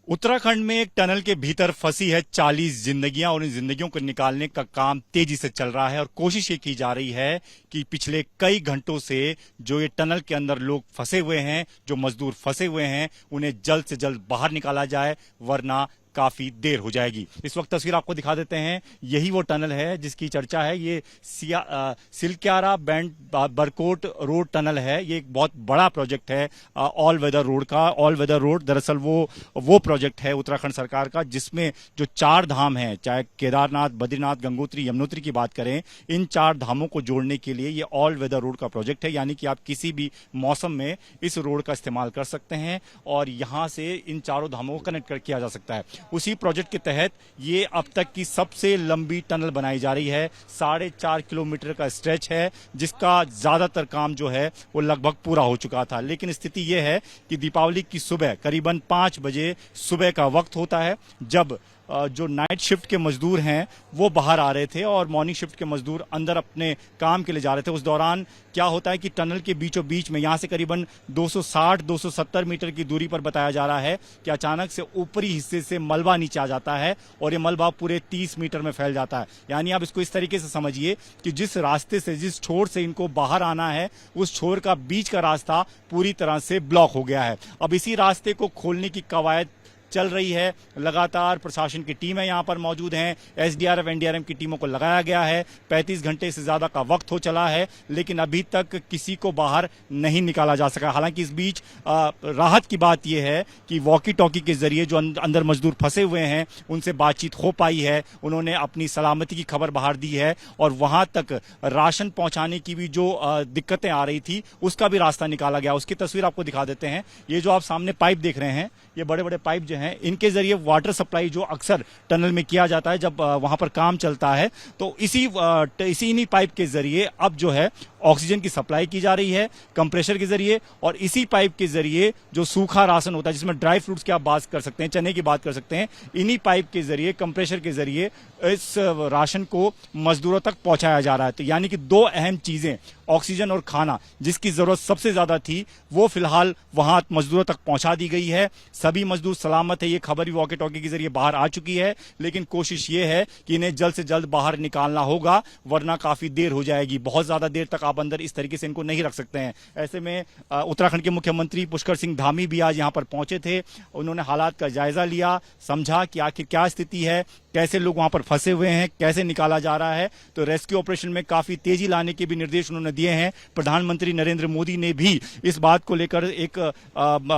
उत्तराखंड में एक टनल के भीतर फंसी है 40 जिंदगियां और इन जिंदगियों को निकालने का काम तेजी से चल रहा है और कोशिश ये की जा रही है कि पिछले कई घंटों से जो ये टनल के अंदर लोग फंसे हुए हैं, जो मजदूर फंसे हुए हैं, उन्हें जल्द से जल्द बाहर निकाला जाए, वरना काफी देर हो जाएगी। इस वक्त तस्वीर आपको दिखा देते हैं। यही वो टनल है जिसकी चर्चा है। ये Silkyara band Barkot road tunnel है। ये एक बहुत बड़ा प्रोजेक्ट है ऑल वेदर रोड का। ऑल वेदर रोड दरअसल वो प्रोजेक्ट है उत्तराखंड सरकार का, जिसमें जो 4 धाम हैं, चाहे केदारनाथ, बद्रीनाथ, गंगोत्री, यमुनोत्री की बात करें, इन 4 धामों को जोड़ने के लिए ये ऑल वेदर रोड का प्रोजेक्ट है। यानी कि आप किसी भी मौसम में इस रोड का इस्तेमाल कर सकते हैं और यहां से इन चारों धामों को कनेक्ट किया जा सकता है। उसी प्रोजेक्ट के तहत ये अब तक की सबसे लंबी टनल बनाई जा रही है। 4.5 किलोमीटर का स्ट्रेच है, जिसका ज्यादातर काम जो है वो लगभग पूरा हो चुका था। लेकिन स्थिति ये है कि दीपावली की सुबह करीबन 5 बजे सुबह का वक्त होता है, जब जो नाइट शिफ्ट के मजदूर हैं वो बाहर आ रहे थे और मॉर्निंग शिफ्ट के मजदूर अंदर अपने काम के लिए जा रहे थे। उस दौरान क्या होता है कि टनल के बीचों बीच में, यहां से करीबन 260-270 मीटर की दूरी पर बताया जा रहा है कि अचानक से ऊपरी हिस्से से मलबा नीचे आ जाता है और ये मलबा पूरे 30 मीटर में फैल जाता है। यानी आप इसको इस तरीके से समझिए कि जिस रास्ते से, जिस छोर से इनको बाहर आना है, उस छोर का बीच का रास्ता पूरी तरह से ब्लॉक हो गया है। अब इसी रास्ते को खोलने की कवायद चल रही है। लगातार प्रशासन की टीमें यहां पर मौजूद हैं। एसडीआरएफ, एनडीआरएफ की टीमों को लगाया गया है। 35 घंटे से ज्यादा का वक्त हो चला है, लेकिन अभी तक किसी को बाहर नहीं निकाला जा सका। हालांकि इस बीच राहत की बात यह है कि वॉकी टॉकी के जरिए जो अंदर मजदूर फंसे हुए हैं उनसे बातचीत हो पाई है। उन्होंने अपनी सलामती की खबर बाहर दी है और वहां तक राशन पहुंचाने की भी जो दिक्कतें आ रही थी उसका भी रास्ता निकाला गया। उसकी तस्वीर आपको दिखा देते हैं। ये जो आप सामने पाइप देख रहे हैं, ये बड़े बड़े पाइप जो हैं, इनके जरिए वाटर सप्लाई जो अक्सर टनल में किया जाता है जब वहां पर काम चलता है, तो इसी पाइप के जरिए अब जो है ऑक्सीजन की सप्लाई की जा रही है कंप्रेशर के जरिए। और इसी पाइप के जरिए जो सूखा राशन होता है, जिसमें ड्राई फ्रूट्स की आप बात कर सकते हैं, चने की बात कर सकते हैं, इन्हीं पाइप के जरिए, कंप्रेशर के जरिए इस राशन को मजदूरों तक पहुंचाया जा रहा है। तो यानी कि 2 अहम चीजें, ऑक्सीजन और खाना, जिसकी जरूरत सबसे ज्यादा थी, वो फिलहाल वहां मजदूरों तक पहुंचा दी गई है। सभी मजदूर सलामत है, ये खबर भी वॉकी टॉकी के जरिए बाहर आ चुकी है। लेकिन कोशिश ये है कि इन्हें जल्द से जल्द बाहर निकालना होगा, वरना काफी देर हो जाएगी। बहुत ज्यादा देर तक आप अंदर इस तरीके से इनको नहीं रख सकते हैं। ऐसे में उत्तराखंड के मुख्यमंत्री पुष्कर सिंह धामी भी आज यहां पर पहुंचे थे। उन्होंने हालात का जायजा लिया, समझा कि आखिर क्या स्थिति है, कैसे लोग वहां पर फंसे हुए हैं, कैसे निकाला जा रहा है। तो रेस्क्यू ऑपरेशन में काफी तेजी लाने के भी निर्देश उन्होंने दिए हैं। प्रधानमंत्री नरेंद्र मोदी ने भी इस बात को लेकर एक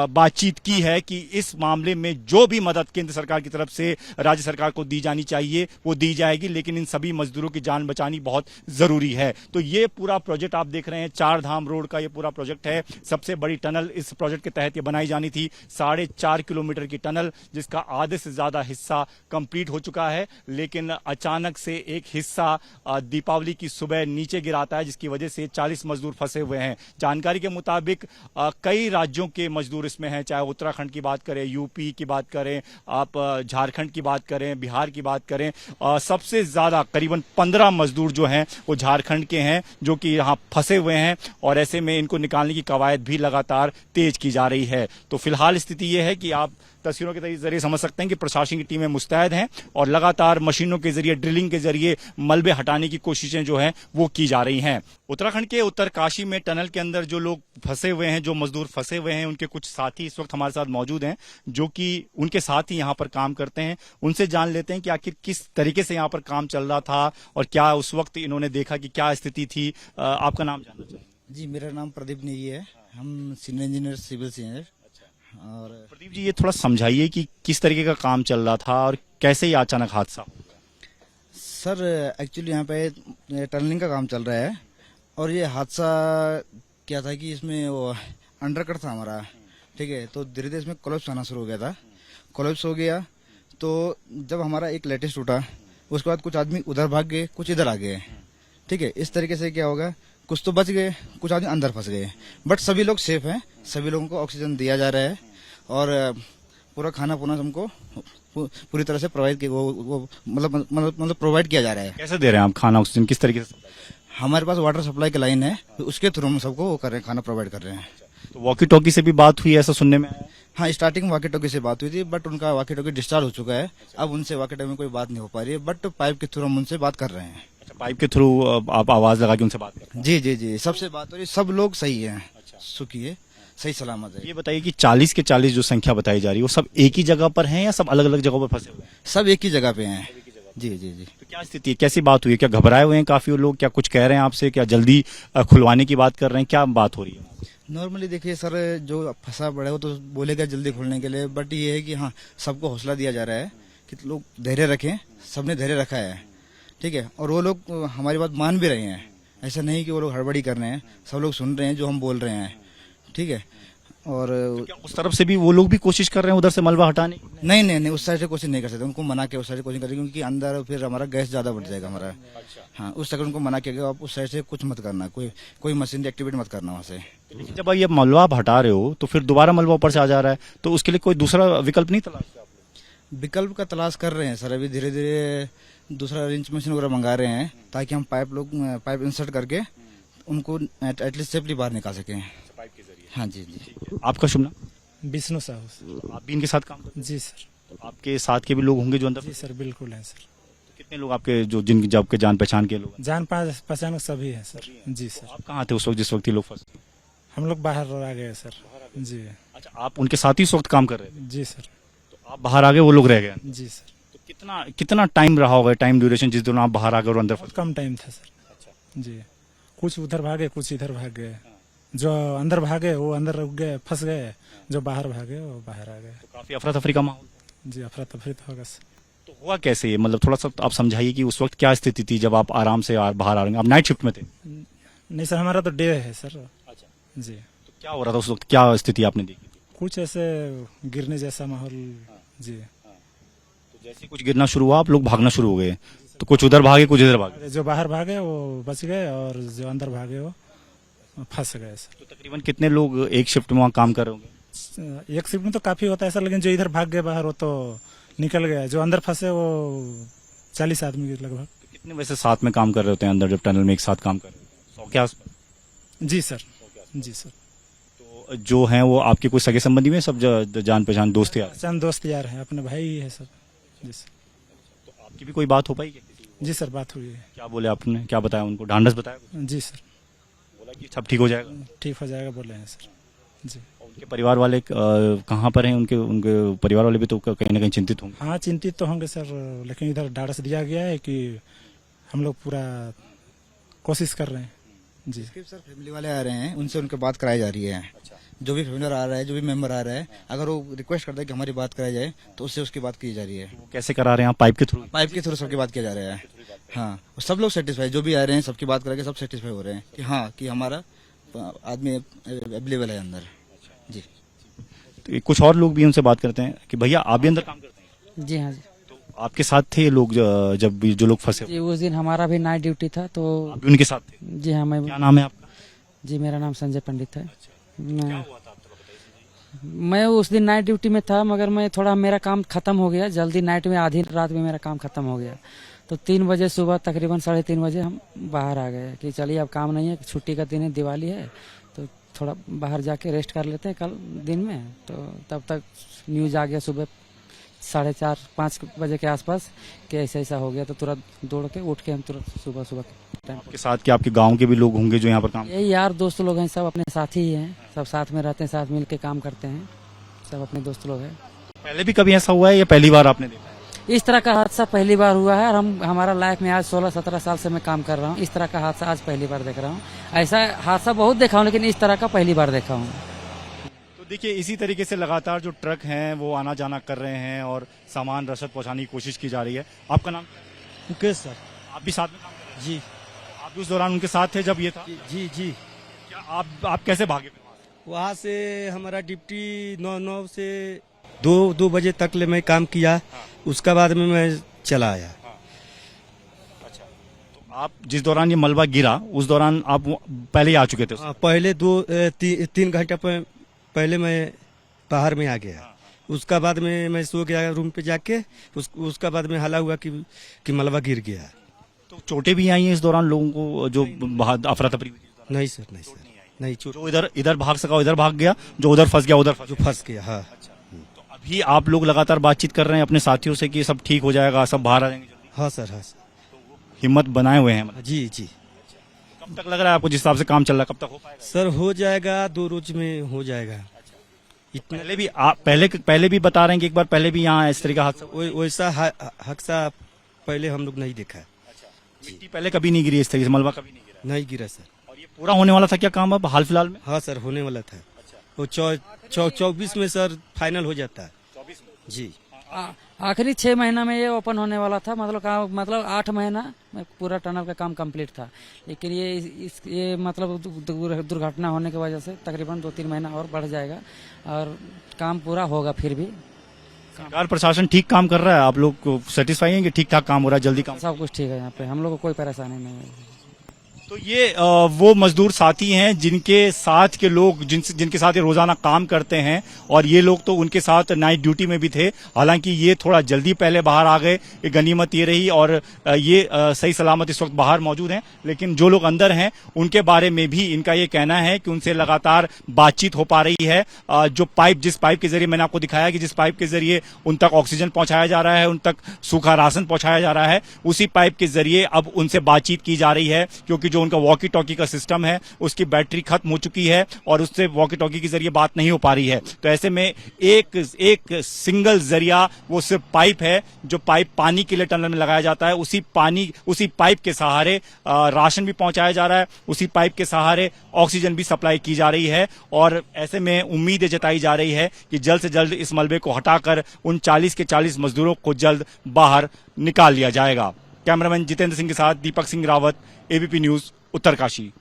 बातचीत की है कि इस मामले में जो भी मदद केंद्र सरकार की तरफ से राज्य सरकार को दी जानी चाहिए वो दी जाएगी, लेकिन इन सभी मजदूरों की जान बचानी बहुत जरूरी है। तो ये पूरा प्रोजेक्ट आप देख रहे हैं, 4 धाम रोड का ये पूरा प्रोजेक्ट है। सबसे बड़ी टनल इस प्रोजेक्ट के तहत ये बनाई जानी थी, 4.5 किलोमीटर की टनल, जिसका आधे से ज्यादा हिस्सा कंप्लीट हो चुका है। लेकिन अचानक से एक हिस्सा दीपावली की सुबह नीचे गिराता है, जिसकी वजह से 40 मजदूर फंसे हुए हैं। जानकारी के मुताबिक कई राज्यों के मजदूर इसमें हैं, चाहे उत्तराखंड की बात करें, यूपी की बात करें, आप झारखंड की बात करें, बिहार की बात करें। सबसे ज्यादा करीबन 15 मजदूर जो हैं वो झारखंड के हैं, जो कि यहाँ फंसे हुए हैं और ऐसे में इनको निकालने की कवायद भी लगातार तेज की जा रही है। तो फिलहाल स्थिति यह है कि आप तस्वीरों के जरिए समझ सकते हैं कि प्रशासन की टीमें मुस्तैद हैं और लगातार मशीनों के जरिए, ड्रिलिंग के जरिए मलबे हटाने की कोशिशें जो हैं वो की जा रही हैं। उत्तराखंड के उत्तरकाशी में टनल के अंदर जो लोग फंसे हुए हैं, जो मजदूर फंसे हुए हैं, उनके कुछ साथी इस वक्त हमारे साथ मौजूद हैं, जो कि उनके साथ ही यहाँ पर काम करते हैं। उनसे जान लेते हैं कि आखिर किस तरीके से यहाँ पर काम चल रहा था और क्या उस वक्त इन्होंने देखा कि क्या स्थिति थी। आपका नाम जानना चाहिए? जी, मेरा नाम प्रदीप नेगी है। हम सीनियर इंजीनियर, सिविल इंजीनियर। और प्रदीप जी, ये थोड़ा समझाइए कि किस तरीके का काम चल रहा था और कैसे ही अचानक हादसा? सर, एक्चुअली यहाँ पे टनलिंग का काम चल रहा है और ये हादसा क्या था कि इसमें वो अंडरकट था हमारा, ठीक है। तो धीरे धीरे इसमें कोलैप्स आना शुरू हो गया था। कोलैप्स हो गया तो जब हमारा एक लेटेस्ट टूटा, उसके बाद कुछ आदमी उधर भाग गए, कुछ इधर आ गए, ठीक है। इस तरीके से क्या होगा, कुछ तो बच गए, कुछ आदमी अंदर फंस गए, बट सभी लोग सेफ हैं। सभी लोगों को ऑक्सीजन दिया जा रहा है और पूरा खाना पुना हमको पूरी तरह से प्रोवाइड मतलब प्रोवाइड किया जा रहा है। कैसे दे रहे हैं आप खाना, ऑक्सीजन किस तरीके से? हमारे पास वाटर सप्लाई की लाइन है, तो उसके थ्रू हम सबको वो कर रहे हैं, खाना प्रोवाइड कर रहे हैं। तो वॉकी टॉकी से भी बात हुई, ऐसा सुनने में आया? हाँ, स्टार्टिंग में वाकी टोकी से बात हुई थी, बट उनका वाकी टोकी डिस्चार्ज हो चुका है। अब उनसे वाकी टोकी में कोई बात नहीं हो पा रही है, बट पाइप के थ्रू हम उनसे बात कर रहे हैं। अच्छा, पाइप के थ्रू आप आवाज लगा के उनसे बात करते जी जी जी, सबसे बात हो रही है, सब लोग सही है, सुखी है, सही सलामत हैं। है। ये बताइए कि 40 के 40 जो संख्या बताई जा रही है वो सब एक ही जगह पर हैं या सब अलग अलग जगहों पर फंसे हुए हैं? सब एक ही जगह पे हैं। जी जी जी। तो क्या स्थिति है, कैसी बात हुई है, क्या घबराए हुए हैं काफी लोग, क्या कुछ कह रहे हैं आपसे, क्या जल्दी खुलवाने की बात कर रहे हैं, क्या बात हो रही है? नॉर्मली देखिए सर, जो फंसा पड़ा है वो तो बोलेगा जल्दी खोलने के लिए, बट ये है कि हाँ, सबको हौसला दिया जा रहा है कि लोग धैर्य रखें। सबने धैर्य रखा है, ठीक है, और वो लोग हमारी बात मान भी रहे हैं। ऐसा नहीं कि वो लोग हड़बड़ी कर रहे हैं, सब लोग सुन रहे हैं जो हम बोल रहे हैं, ठीक है। और क्या उस तरफ से भी वो लोग भी कोशिश कर रहे हैं उधर से मलबा हटाने की? नहीं नहीं नहीं, उस साइड से कोशिश नहीं कर सकते, उनको मना किया उस साइड से कोशिश करें, क्योंकि अंदर फिर हमारा गैस ज्यादा बढ़ जाएगा हमारा। हाँ, उस साइड उनको मना किया गया, आप उस साइड से कुछ मत करना, कोई मशीन एक्टिवेट मत करना वहाँ से। लेकिन जब ये मलबा आप हटा रहे हो तो फिर दोबारा मलबा ऊपर से आ जा रहा है, तो उसके लिए कोई दूसरा विकल्प नहीं तलाश किया आप लोग? विकल्प का तलाश कर रहे हैं सर, अभी धीरे धीरे दूसरा रिंच मशीन वगैरह मंगा रहे हैं, ताकि हम पाइप इंसर्ट करके उनको एटलीस्ट सेफली बाहर निकाल सकें। पाइप के जरिए। हाँ जी जी। आपका शुभ नाम? विष्णु साहू। आप भी इनके साथ काम करते हैं? जी सर। तो आपके साथ के भी लोग होंगे जो अंदर? जी सर, बिल्कुल है सर। तो कितने लोग आपके जो जिन जब के जान पहचान के लोग हैं? जान पहचान सभी है सर। जी तो सर। आप कहाँ थे उस वक्त जिस वक्त ये लोग फंसे? हम लोग बाहर आ गए सर। जी। अच्छा, आप उनके साथ ही उस वक्त काम कर रहे थे? जी सर। तो आप बाहर आ गए, वो लोग रह गए? जी सर। तो कितना कितना टाइम रहा होगा, टाइम ड्यूरेशन, जिस दौरान आप बाहर आ गए और अंदर बहुत फंसे? कम टाइम था सर। जी। कुछ उधर भागे, कुछ इधर भाग गए। जो अंदर भागे वो अंदर रुक गए, फंस गए। जो बाहर भागे वो बाहर आ गए। तो काफी अफरा तफरी का माहौल? जी, अफरा तफरी तो होगा सर। तो हुआ कैसे ये, मतलब थोड़ा सा आप समझाइए कि उस वक्त क्या स्थिति थी जब आप आराम से बाहर आ रहे हैं? आप नाइट शिफ्ट में थे? नहीं सर, हमारा तो डे है सर। अच्छा। जी। तो क्या हो रहा था उस वक्त, क्या स्थिति आपने देखी? कुछ ऐसे गिरने जैसा माहौल। जी। तो जैसे कुछ गिरना शुरू हुआ आप लोग भागना शुरू हो गए, तो कुछ उधर भागे कुछ इधर भागे? जो बाहर भागे वो बच गए और जो अंदर भागे वो फंस गए सर। तो तकरीबन कितने लोग एक शिफ्ट में वहाँ काम कर रहे होंगे? एक शिफ्ट में तो काफी होता है सर, लेकिन जो इधर भाग गए बाहर वो तो निकल गया। जो अंदर फंसे वो 40 आदमी के लगभग। तो कितने वैसे साथ में काम कर रहे होते हैं अंदर जब टनल में एक साथ काम कर रहे हैं? 100 के आसपास? जी सर। जी सर। तो जो हैं वो आपके कोई सगे संबंधी में सब जान पहचान दोस्त यार? चंद दोस्त यार हैं, अपने भाई ही है सब। जी सर। तो आपकी भी कोई बात हो पाई क्या किसी को? जी सर, बात हुई है। क्या बोले आपने, क्या बताया उनको, ढांढस बताया कुछ? जी सर। बोला कि सब ठीक हो जाएगा? ठीक हो जाएगा बोले हैं सर। जी। और उनके परिवार वाले कहाँ पर हैं? उनके उनके परिवार वाले भी तो कहीं ना कहीं चिंतित होंगे। हाँ, चिंतित तो होंगे सर, लेकिन इधर ढाढ़स दिया गया है कि हम लोग पूरा कोशिश कर रहे हैं। जी। सर, फैमिली वाले आ रहे हैं, उनसे उनकी बात कराई जा रही है। जो भी फैमिली आ रहा है, जो भी मेंबर आ रहा है, अगर वो रिक्वेस्ट करता है कि हमारी बात कराई जाए, तो उससे उसकी बात की जा रही है। वो कैसे करा रहे हैं आप? पाइप के थ्रू? पाइप के थ्रू सबकी बात किया जा रहा है। हाँ, और सब लोग सेटिस्फाई, जो भी आ रहे हैं सबकी बात करके सब सेटिस्फाई हो रहे हैं कि हाँ, कि हमारा आदमी अवेलेबल है अंदर। जी। तो कुछ और लोग भी उनसे बात करते हैं कि भैया आप भी अंदर काम करते हैं? जी हाँ जी। तो आपके साथ थे ये लोग जब भी जो लोग फंसे? जी, उस दिन हमारा भी नाइट ड्यूटी था, तो आप भी उनके साथ थे? जी हाँ, मैं क्या नाम है आपका? जी, मेरा नाम संजय पंडित है। क्या मैं हुआ था, आप थोड़ा बताइए। मैं उस दिन नाइट ड्यूटी में था, मगर मैं थोड़ा मेरा काम खत्म हो गया जल्दी, नाइट में आधी रात में मेरा काम खत्म हो गया। तो 3 बजे सुबह, तकरीबन 3:30 बजे हम बाहर आ गए कि चलिए अब काम नहीं है, छुट्टी का दिन है, दिवाली है, तो थोड़ा बाहर जाके रेस्ट कर लेते हैं कल दिन में। तो तब तक न्यूज आ गया सुबह 4:30-5 बजे के आसपास कि ऐसा ऐसा हो गया। तो तुरंत दौड़ के उठ के हम तुरंत सुबह सुबह टाइम, आपके साथ क्या आपके गांव के भी लोग होंगे जो यहाँ पर काम? यही यार दोस्त लोग हैं, सब अपने साथी ही हैं, सब साथ में रहते हैं, साथ मिल के काम करते हैं, सब अपने दोस्त लोग हैं। पहले भी कभी ऐसा हुआ है या पहली बार आपने देखा है? इस तरह का हादसा पहली बार हुआ है, और हमारा लाइफ में आज 16-17 साल से मैं काम कर रहा हूँ, इस तरह का हादसा आज पहली बार देख रहा हूँ। ऐसा हादसा बहुत देखा हूँ, लेकिन इस तरह का पहली बार देखा हूँ। तो देखिए, इसी तरीके से लगातार जो ट्रक हैं वो आना जाना कर रहे हैं और सामान रसद पहुंचाने की कोशिश की जा रही है। आपका नाम? मुकेश सर। आप भी साथ में काम कर रहे जी हैं? आप भी उस दौरान उनके साथ थे जब ये था? जी जी। क्या आप कैसे भागे फिर वहाँ से? वहाँ से हमारा ड्यूटी 9 से 2 बजे तक ले मैं काम किया। उसका बाद में मैं चला आया। अच्छा, तो आप जिस दौरान ये मलबा गिरा उस दौरान आप पहले ही आ चुके थे? हाँ, पहले 3 घंटा पहले मैं बाहर में आ गया। उसका बाद में मैं सो गया रूम पे जाके। उसका बाद में हल्ला हुआ कि मलबा गिर गया। तो चोटें भी आई हैं इस दौरान लोगों को, जो अफरा तफरी हुई थी? नहीं सर, नहीं सर, नहीं। जो इधर भाग सका इधर भाग गया, जो उधर फंस गया उधर जो फंस गया। हाँ। अच्छा, अभी आप लोग लगातार बातचीत कर रहे हैं अपने साथियों से कि ये सब ठीक हो जाएगा, सब बाहर आ जाएंगे जल्दी, हाँ सर, हाँ सर। हिम्मत बनाए हुए हैं मतलब। जी जी कब तक लग रहा है आपको, जिस हिसाब से काम चल रहा है, कब तक हो पाएगा? सर, हो जाएगा, 2 रोज में हो जाएगा। इतना पहले भी आप पहले भी बता रहे हैं कि एक बार पहले भी यहाँ इस तरह का हादसा हुआ। वैसा हादसा पहले हम लोग नहीं देखा है। मिट्टी पहले कभी नहीं गिरी इस तरीके से, मलबा कभी नहीं गिरा, नहीं गिरा सर। और ये पूरा होने वाला था क्या काम अब हाल फिलहाल में? हाँ सर, होने वाला था। वो 24 में सर फाइनल हो जाता है। 24 में। जी आखिरी 6 महीना में ये ओपन होने वाला था, मतलब 8 महीना में पूरा टनल का काम कंप्लीट था। लेकिन ये मतलब दुर्घटना होने की वजह से तकरीबन 2-3 महीना और बढ़ जाएगा और काम पूरा होगा। फिर भी सरकार प्रशासन ठीक काम कर रहा है, आप लोग सेटिस्फाई हैं कि ठीक ठाक काम हो रहा है, जल्दी काम? सब कुछ ठीक है यहाँ पे, हम लोग को कोई परेशानी नहीं है। तो ये वो मजदूर साथी हैं जिनके साथ के लोग जिनके साथ ये रोजाना काम करते हैं, और ये लोग तो उनके साथ नाइट ड्यूटी में भी थे। हालांकि ये थोड़ा जल्दी पहले बाहर आ गए, ये गनीमत ये रही, और ये सही सलामत इस वक्त बाहर मौजूद हैं। लेकिन जो लोग अंदर हैं उनके बारे में भी इनका ये कहना है कि उनसे लगातार बातचीत हो पा रही है। जिस पाइप के जरिए मैंने आपको दिखाया कि जिस पाइप के जरिए उन तक ऑक्सीजन पहुंचाया जा रहा है, उन तक सूखा राशन पहुंचाया जा रहा है, उसी पाइप के जरिए अब उनसे बातचीत की जा रही है, क्योंकि जो उनका वॉकी टॉकी का सिस्टम है उसकी बैटरी खत्म हो चुकी है और उससे वॉकी टॉकी के जरिए बात नहीं हो पा रही है। तो ऐसे में एक सिंगल जरिया वो सिर्फ पाइप है, जो पाइप पानी के लिए टनल में लगाया जाता है। उसी पाइप के सहारे राशन भी पहुंचाया जा रहा है, उसी पाइप के सहारे ऑक्सीजन भी सप्लाई की जा रही है। और ऐसे में उम्मीद जताई जा रही है कि जल्द से जल्द इस मलबे को हटाकर उन 40 के 40 मजदूरों को जल्द बाहर निकाल लिया जाएगा। कैमरामैन जितेंद्र सिंह के साथ दीपक सिंह रावत, एबीपी न्यूज, उत्तरकाशी।